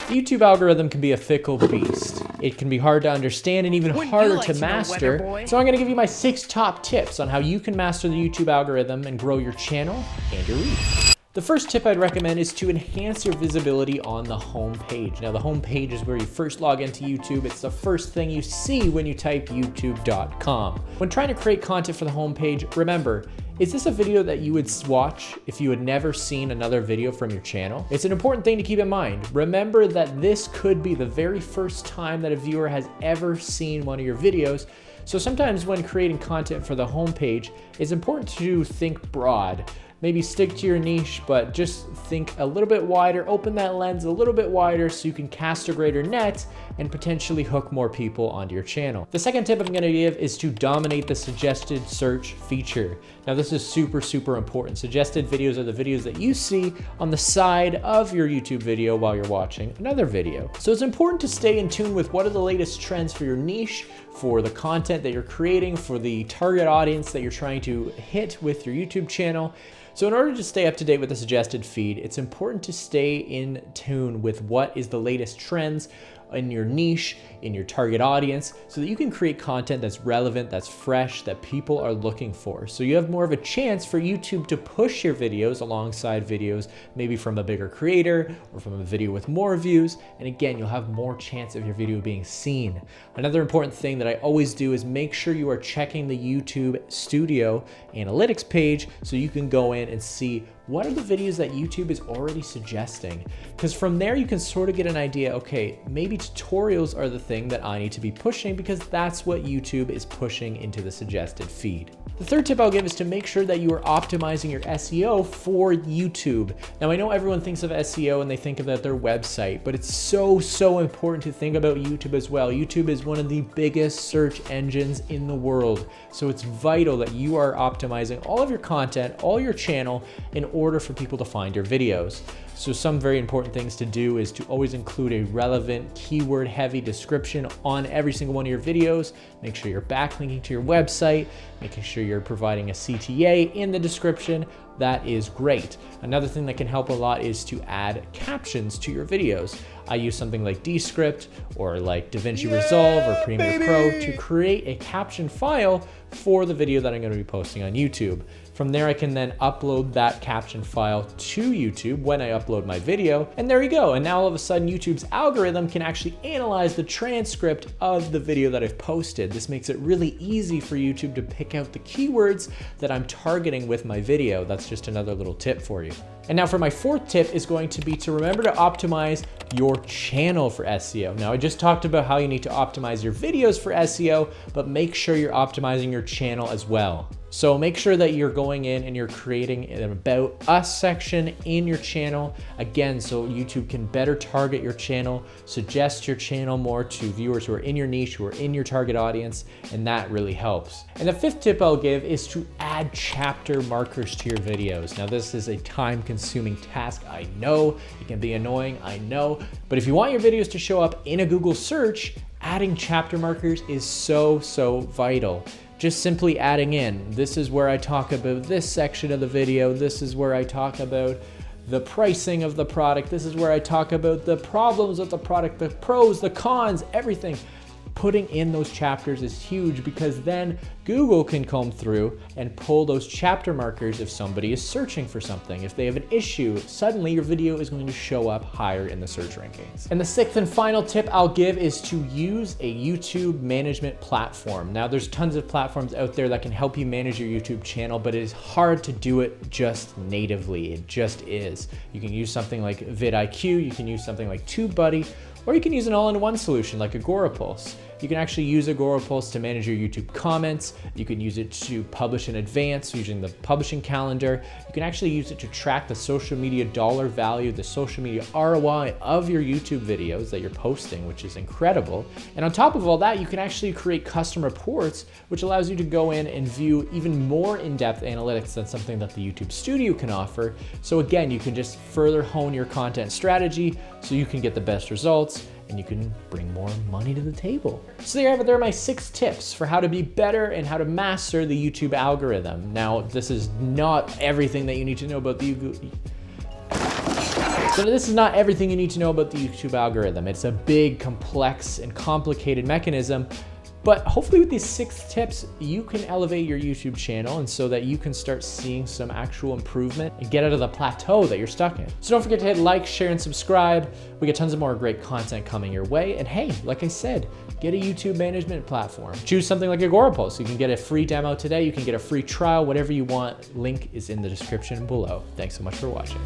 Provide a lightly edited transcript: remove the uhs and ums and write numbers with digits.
The YouTube algorithm can be a fickle beast. It can be hard to understand and even harder to master. So I'm gonna give you my 6 top tips on how you can master the YouTube algorithm and grow your channel and your reach. The first tip I'd recommend is to enhance your visibility on the home page. Now, the home page is where you first log into YouTube. It's the first thing you see when you type youtube.com. When trying to create content for the home page, remember, is this a video that you would watch if you had never seen another video from your channel? It's an important thing to keep in mind. Remember that this could be the very first time that a viewer has ever seen one of your videos. So sometimes when creating content for the homepage, it's important to think broad. Maybe stick to your niche, but just think a little bit wider, open that lens a little bit wider so you can cast a greater net and potentially hook more people onto your channel. The second tip I'm gonna give is to dominate the suggested search feature. Now this is super important. Suggested videos are the videos that you see on the side of your YouTube video while you're watching another video. So it's important to stay in tune with what are the latest trends for your niche, for the content that you're creating, for the target audience that you're trying to hit with your YouTube channel. So in order to stay up to date with the suggested feed, it's important to stay in tune with what is the latest trends in your niche, in your target audience, so that you can create content that's relevant, that's fresh, that people are looking for. So you have more of a chance for YouTube to push your videos alongside videos, maybe from a bigger creator or from a video with more views. And again, you'll have more chance of your video being seen. Another important thing that I always do is make sure you are checking the YouTube Studio analytics page so you can go in and see what are the videos that YouTube is already suggesting? Because from there you can sort of get an idea, okay, maybe tutorials are the thing that I need to be pushing because that's what YouTube is pushing into the suggested feed. The third tip I'll give is to make sure that you are optimizing your SEO for YouTube. Now I know everyone thinks of SEO and they think about their website, but it's so important to think about YouTube as well. YouTube is one of the biggest search engines in the world. So it's vital that you are optimizing all of your content, all your channel in order for people to find your videos. So some very important things to do is to always include a relevant keyword heavy description on every single one of your videos. Make sure you're backlinking to your website, making sure you're providing a CTA in the description. That is great. Another thing that can help a lot is to add captions to your videos. I use something like Descript or like DaVinci Resolve or Premiere Pro to create a caption file for the video that I'm going to be posting on YouTube. From there, I can then upload that caption file to YouTube when I upload my video, and there you go. And now all of a sudden, YouTube's algorithm can actually analyze the transcript of the video that I've posted. This makes it really easy for YouTube to pick out the keywords that I'm targeting with my video. That's just another little tip for you. And now for my fourth tip is going to be to remember to optimize your channel for SEO. Now I just talked about how you need to optimize your videos for SEO, but make sure you're optimizing your channel as well. So make sure that you're going in and you're creating an About Us section in your channel. Again, so YouTube can better target your channel, suggest your channel more to viewers who are in your niche, who are in your target audience, and that really helps. And the fifth tip I'll give is to add chapter markers to your videos. Now this is a time-consuming task, I know. It can be annoying, I know. But if you want your videos to show up in a Google search, adding chapter markers is so vital. Just simply adding in, this is where I talk about this section of the video, this is where I talk about the pricing of the product, this is where I talk about the problems of the product, the pros, the cons, everything. Putting in those chapters is huge because then Google can comb through and pull those chapter markers if somebody is searching for something. If they have an issue, suddenly your video is going to show up higher in the search rankings. And the sixth and final tip I'll give is to use a YouTube management platform. Now there's tons of platforms out there that can help you manage your YouTube channel, but it is hard to do it just natively. It just is. You can use something like vidIQ, you can use something like TubeBuddy, or you can use an all-in-one solution like Agorapulse. You can actually use Agorapulse to manage your YouTube comments. You can use it to publish in advance using the publishing calendar. You can actually use it to track the social media dollar value, the social media ROI of your YouTube videos that you're posting, which is incredible. And on top of all that, you can actually create custom reports, which allows you to go in and view even more in-depth analytics than something that the YouTube Studio can offer. So again, you can just further hone your content strategy so you can get the best results and you can bring more money to the table. So there you have it. There are my 6 tips for how to be better and how to master the YouTube algorithm. Now, this is not everything that you need to know about the So this is not everything you need to know about the YouTube algorithm. It's a big, complex, and complicated mechanism. But hopefully with these 6 tips, you can elevate your YouTube channel and so that you can start seeing some actual improvement and get out of the plateau that you're stuck in. So don't forget to hit like, share, and subscribe. We get tons of more great content coming your way. And hey, like I said, get a YouTube management platform. Choose something like Agorapulse. You can get a free demo today. You can get a free trial, whatever you want. Link is in the description below. Thanks so much for watching.